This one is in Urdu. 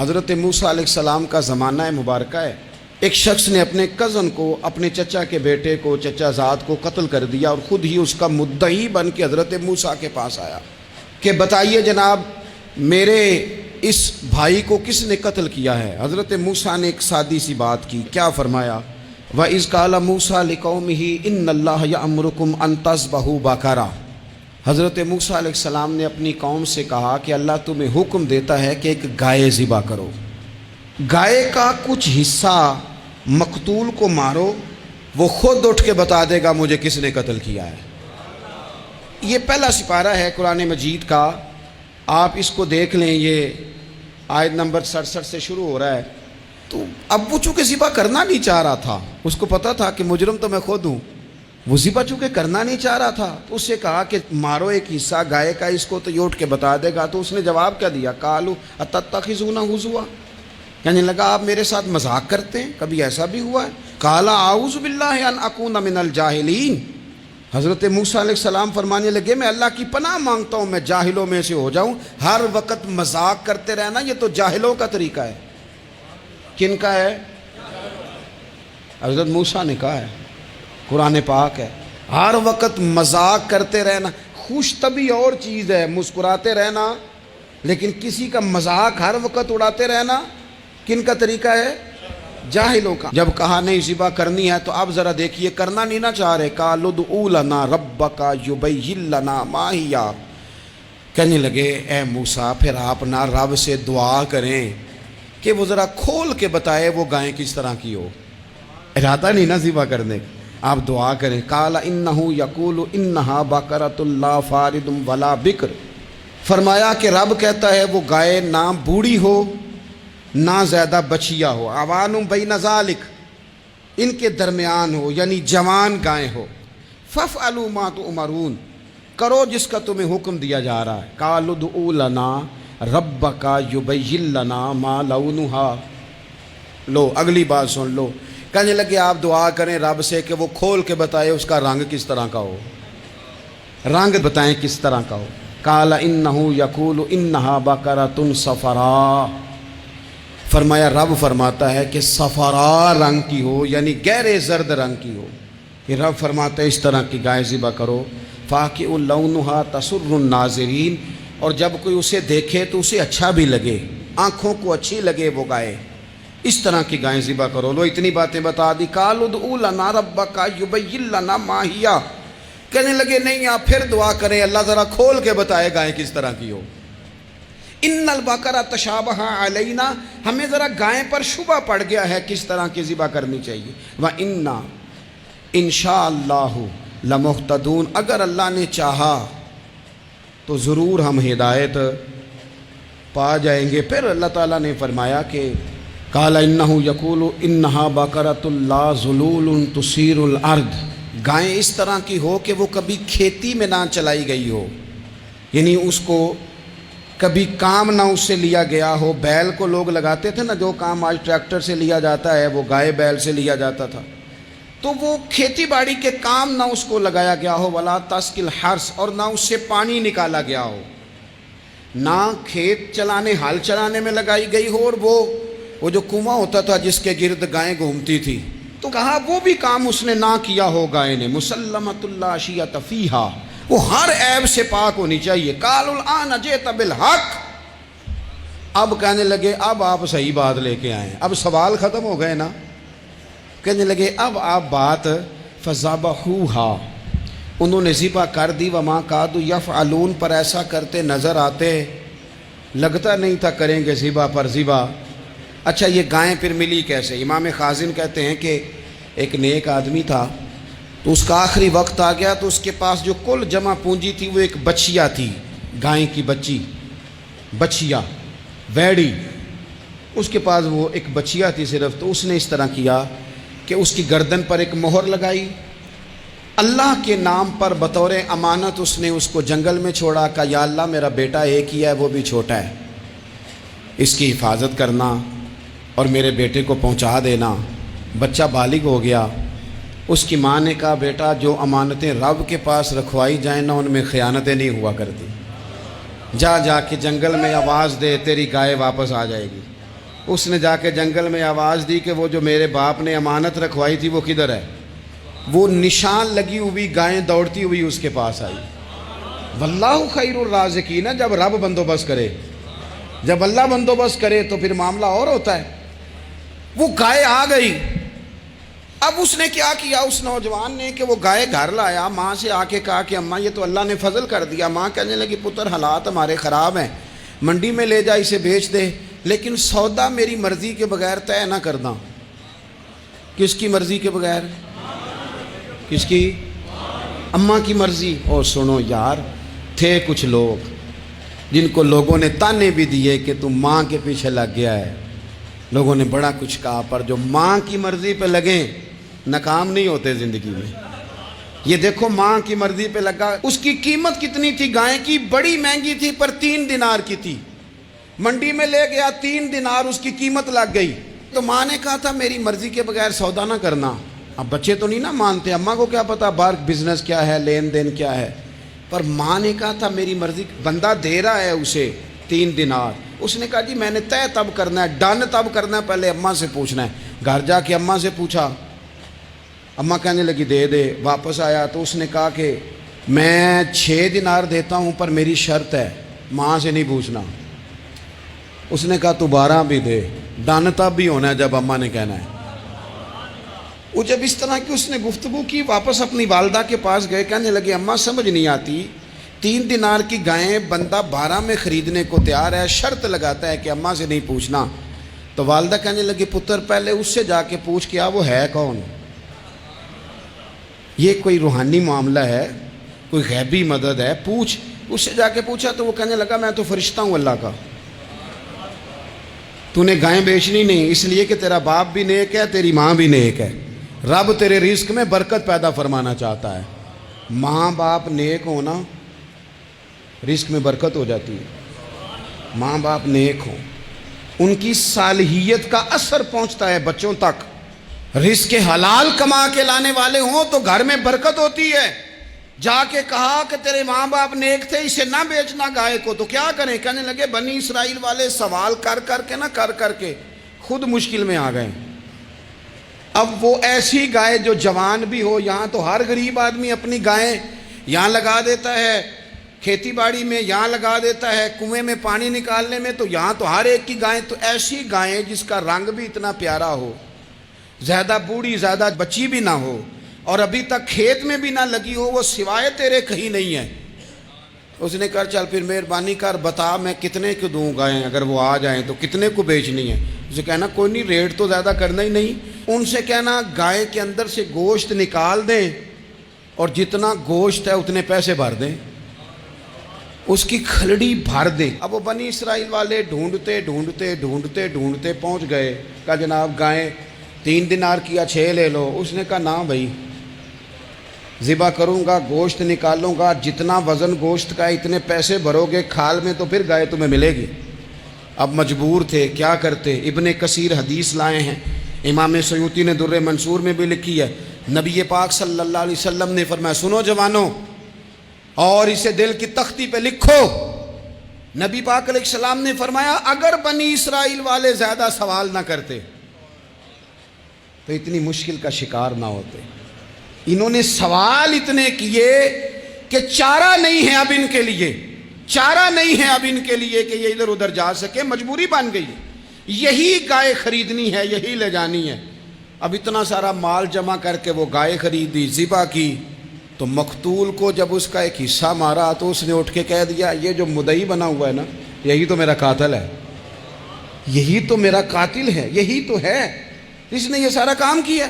حضرت موسیٰ علیہ السلام کا زمانہ مبارکہ ہے. ایک شخص نے اپنے کزن کو، اپنے چچا کے بیٹے کو، چچا زاد کو قتل کر دیا اور خود ہی اس کا مدعی بن کے حضرت موسیٰ کے پاس آیا کہ بتائیے جناب میرے اس بھائی کو کس نے قتل کیا ہے. حضرت موسیٰ نے ایک سادی سی بات کی. کیا فرمایا؟ وَإِذْ قَالَ مُوسَىٰ لِقَوْمِهِ إِنَّ اللَّهَ يَأْمُرُكُمْ أَن تَذْبَحُوا بَقَرَةً. حضرت موسیٰ علیہ السلام نے اپنی قوم سے کہا کہ اللہ تمہیں حکم دیتا ہے کہ ایک گائے ذبح کرو. گائے کا کچھ حصہ مقتول کو مارو، وہ خود اٹھ کے بتا دے گا مجھے کس نے قتل کیا ہے. یہ پہلا سپارہ ہے قرآن مجید کا، آپ اس کو دیکھ لیں. یہ آیت نمبر 67 سے شروع ہو رہا ہے. تو اب وہ چونکہ ذبح کرنا نہیں چاہ رہا تھا، اس کو پتا تھا کہ مجرم تو میں خود ہوں، وہ ذبح چونکہ کرنا نہیں چاہ رہا تھا تو اس سے کہا کہ مارو ایک حصہ گائے کا، اس کو تو یہ اٹھ کے بتا دے گا. تو اس نے جواب کیا دیا؟ قالوا اتتخذون ہزوا، یعنی لگا آپ میرے ساتھ مذاق کرتے ہیں، کبھی ایسا بھی ہوا ہے. قال اعوذ باللہ ان اکون من الجاہلین. حضرت موسیٰ علیہ السلام فرمانے لگے میں اللہ کی پناہ مانگتا ہوں میں جاہلوں میں سے ہو جاؤں. ہر وقت مذاق کرتے رہنا یہ تو جاہلوں کا طریقہ ہے. کن کا ہے؟ حضرت موسیٰ نے کہا ہے، قرآن پاک ہے. ہر وقت مذاق کرتے رہنا، خوش طبعی اور چیز ہے، مسکراتے رہنا، لیکن کسی کا مذاق ہر وقت اڑاتے رہنا کن کا طریقہ ہے؟ جاہلوں کا. جب کہا نہیں ذبح کرنی ہے تو اب ذرا دیکھیے کرنا نہیں نہ چاہ رہے. قالوا ادع لنا ربک یبین لنا ما ہی. کہنے لگے اے موسیٰ پھر آپ نہ رب سے دعا کریں کہ وہ ذرا کھول کے بتائے وہ گائیں کس طرح کی ہو. ارادہ نہیں نہ ذبح کرنے کا، آپ دعا کریں. قال انہ یقول انہا بقرۃ لا فارض ولا بکر. فرمایا کہ رب کہتا ہے وہ گائے نہ بوڑھی ہو نہ زیادہ بچیا ہو، عوان بین ذالک، ان کے درمیان ہو، یعنی جوان گائے ہو. فافعلوا ما تؤمرون، کرو جس کا تمہیں حکم دیا جا رہا ہے. قالوا ادع لنا ربک یبین لنا ما لونھا. لو اگلی بات سن لو. کہنے لگے آپ دعا کریں رب سے کہ وہ کھول کے بتائے اس کا رنگ کس طرح کا ہو، رنگ بتائیں کس طرح کا ہو. قال انہ یقول انہا بقرۃ صفراء. فرمایا رب فرماتا ہے کہ صفراء رنگ کی ہو، یعنی گہرے زرد رنگ کی ہو. کہ رب فرماتا ہے اس طرح کی گائے ذبح کرو. فاقع لونھا تسر الناظرین، اور جب کوئی اسے دیکھے تو اسے اچھا بھی لگے، آنکھوں کو اچھی لگے وہ گائے. اس طرح کی گائیں ذبح کرو. لو اتنی باتیں بتا دی. قالوا ادع لنا ربک یبین لنا ما ہی. کہنے لگے نہیں آپ پھر دعا کریں اللہ ذرا کھول کے بتائے گائیں کس طرح کی ہو. ان البقرہ تشابہ علینا، ہمیں ذرا گائیں پر شبہ پڑ گیا ہے کس طرح کی ذبح کرنی چاہیے. وَإِنَّا انشاءاللہ لمہتدون، اگر اللہ نے چاہا تو ضرور ہم ہدایت پا جائیں گے. پھر اللہ تعالیٰ نے فرمایا کہ قال انہ یقول انہا بقرۃ لا ذلول تثیر الارض، گائیں اس طرح کی ہو کہ وہ کبھی کھیتی میں نہ چلائی گئی ہو، یعنی اس کو کبھی کام نہ اس سے لیا گیا ہو. بیل کو لوگ لگاتے تھے نا، جو کام آج ٹریکٹر سے لیا جاتا ہے وہ گائے بیل سے لیا جاتا تھا. تو وہ کھیتی باڑی کے کام نہ اس کو لگایا گیا ہو. ولا تسقی الحرث، اور نہ اس سے پانی نکالا گیا ہو، نہ کھیت چلانے ہل چلانے میں لگائی گئی ہو. اور وہ جو کنواں ہوتا تھا جس کے گرد گائیں گھومتی تھی، تو کہا وہ بھی کام اس نے نہ کیا ہو گائے نے. مسلمۃ لا شیۃ فیہا، وہ ہر عیب سے پاک ہونی چاہیے. قالوا الآن جئت بالحق، اب کہنے لگے اب آپ صحیح بات لے کے آئے، اب سوال ختم ہو گئے نا. کہنے لگے اب آپ بات فذبحوہا، انہوں نے ذبح کر دی. وما کادوا یفعلون، پر ایسا کرتے نظر آتے، لگتا نہیں تھا کریں گے ذبح پر ذبح. اچھا یہ گائیں پھر ملی کیسے؟ امام خازن کہتے ہیں کہ ایک نیک آدمی تھا، تو اس کا آخری وقت آ گیا تو اس کے پاس جو کل جمع پونجی تھی وہ ایک بچیا تھی، گائیں کی بچیا ویڑی، اس کے پاس وہ ایک بچیا تھی صرف. تو اس نے اس طرح کیا کہ اس کی گردن پر ایک مہر لگائی، اللہ کے نام پر بطور امانت اس نے اس کو جنگل میں چھوڑا. کہا یا اللہ میرا بیٹا ایک ہی ہے، وہ بھی چھوٹا ہے، اس کی حفاظت کرنا اور میرے بیٹے کو پہنچا دینا. بچہ بالغ ہو گیا. اس کی ماں نے کہا بیٹا جو امانتیں رب کے پاس رکھوائی جائیں نا ان میں خیانتیں نہیں ہوا کرتی، جا کے جنگل میں آواز دے تیری گائے واپس آ جائے گی. اس نے جا کے جنگل میں آواز دی کہ وہ جو میرے باپ نے امانت رکھوائی تھی وہ کدھر ہے؟ وہ نشان لگی ہوئی گائیں دوڑتی ہوئی اس کے پاس آئی۔ واللہ خیر الرازقین، جب رب بندوبست کرے، جب اللہ بندوبست کرے تو پھر معاملہ اور ہوتا ہے۔ وہ گائے آ گئی۔ اب اس نے کیا کیا اس نوجوان نے کہ وہ گائے گھر لایا، ماں سے آ کے کہا کہ اماں یہ تو اللہ نے فضل کر دیا۔ ماں کہنے لگی پتر حالات ہمارے خراب ہیں، منڈی میں لے جا اسے بیچ دے، لیکن سودا میری مرضی کے بغیر طے نہ کرنا۔ کس کی مرضی کے بغیر؟ کس کی؟ اماں کی مرضی۔ اور سنو یار، تھے کچھ لوگ جن کو لوگوں نے تانے بھی دیے کہ تم ماں کے پیچھے لگ گیا ہے، لوگوں نے بڑا کچھ کہا، پر جو ماں کی مرضی پہ لگیں ناکام نہیں ہوتے زندگی میں۔ یہ دیکھو ماں کی مرضی پہ لگا۔ اس کی قیمت کتنی تھی گائے کی؟ بڑی مہنگی تھی، پر 3 دینار کی تھی۔ منڈی میں لے گیا، 3 دینار اس کی قیمت لگ گئی۔ تو ماں نے کہا تھا میری مرضی کے بغیر سودا نہ کرنا۔ اب بچے تو نہیں نہ مانتے، اماں کو کیا پتا باہر بزنس کیا ہے، لین دین کیا ہے، پر ماں نے کہا تھا میری مرضی۔ بندہ دے رہا ہے اسے 3 دینار، اس نے کہا جی میں نے طے تب کرنا ہے، ڈن تب کرنا ہے، پہلے اماں سے پوچھنا ہے۔ گھر جا کے اماں سے پوچھا، اماں کہنے لگی دے دے۔ واپس آیا تو اس نے کہا کہ میں 6 دینار دیتا ہوں پر میری شرط ہے، ماں سے نہیں پوچھنا۔ اس نے کہا تو 12 بھی دے، ڈن تب بھی ہونا ہے جب اماں نے کہنا ہے۔ وہ جب اس طرح کی اس نے گفتگو کی، واپس اپنی والدہ کے پاس گئے، کہنے لگے اماں سمجھ نہیں آتی، 3 دینار کی گائیں بندہ 12 میں خریدنے کو تیار ہے، شرط لگاتا ہے کہ اماں سے نہیں پوچھنا۔ تو والدہ کہنے لگی پتر پہلے اس سے جا کے پوچھ کیا وہ ہے کون؟ یہ کوئی روحانی معاملہ ہے، کوئی غیبی مدد ہے، پوچھ۔ اس سے جا کے پوچھا تو وہ کہنے لگا میں تو فرشتہ ہوں اللہ کا، تو نے گائیں بیچنی نہیں، اس لیے کہ تیرا باپ بھی نیک ہے، تیری ماں بھی نیک ہے، رب تیرے رزق میں برکت پیدا فرمانا چاہتا ہے۔ ماں باپ نیک ہونا رزق میں برکت ہو جاتی ہے۔ ماں باپ نیک ہوں، ان کی صالحیت کا اثر پہنچتا ہے بچوں تک۔ رزق حلال کما کے لانے والے ہوں تو گھر میں برکت ہوتی ہے۔ جا کے کہا کہ تیرے ماں باپ نیک تھے، اسے نہ بیچنا گائے کو، تو کیا کریں؟ کہنے لگے بنی اسرائیل والے سوال کر کر کے خود مشکل میں آ گئے۔ اب وہ ایسی گائے جو جوان بھی ہو، یہاں تو ہر غریب آدمی اپنی گائیں یہاں لگا دیتا ہے، کھیتی باڑی میں یہاں لگا دیتا ہے، کنویں میں پانی نکالنے میں، تو یہاں تو ہر ایک کی گائیں، تو ایسی گائیں جس کا رنگ بھی اتنا پیارا ہو، زیادہ بوڑھی زیادہ بچی بھی نہ ہو، اور ابھی تک کھیت میں بھی نہ لگی ہو، وہ سوائے تیرے کہیں نہیں ہے۔ اس نے کہا چل پھر مہربانی کر بتا میں کتنے کو دوں گائیں، اگر وہ آ جائیں تو کتنے کو بیچنی ہے؟ اسے کہنا کوئی نہیں، ریٹ تو زیادہ کرنا ہی نہیں۔ ان سے کہنا گائے کے اندر سے گوشت نکال دیں اور جتنا گوشت ہے اتنے پیسے بھر دیں، اس کی کھلڑی بھر دیں۔ اب وہ بنی اسرائیل والے ڈھونڈتے پہنچ گئے، کہا جناب گائیں 3 دینار کیا 6 لے لو۔ اس نے کہا نہ بھائی، ذبح کروں گا، گوشت نکالوں گا، جتنا وزن گوشت کا ہے اتنے پیسے بھرو گے، کھال میں تو پھر گائے تمہیں ملے گی۔ اب مجبور تھے، کیا کرتے؟ ابن کثیر حدیث لائے ہیں، امام سیوطی نے در منصور میں بھی لکھی ہے، نبی پاک صلی اللہ علیہ وسلم نے فرمایا سنو جوانوں، اور اسے دل کی تختی پہ لکھو، نبی پاک علیہ السلام نے فرمایا اگر بنی اسرائیل والے زیادہ سوال نہ کرتے تو اتنی مشکل کا شکار نہ ہوتے۔ انہوں نے سوال اتنے کیے کہ چارہ نہیں ہے اب ان کے لیے، چارہ نہیں ہے اب ان کے لیے کہ یہ ادھر ادھر جا سکے، مجبوری بن گئی، یہی گائے خریدنی ہے، یہی لے جانی ہے۔ اب اتنا سارا مال جمع کر کے وہ گائے خریدی، ذبح کی، تو مقتول کو جب اس کا ایک حصہ مارا تو اس نے اٹھ کے کہہ دیا یہ جو مدعی بنا ہوا ہے نا، یہی تو میرا قاتل ہے، یہی تو میرا قاتل ہے، یہی تو ہے، اس نے یہ سارا کام کیا۔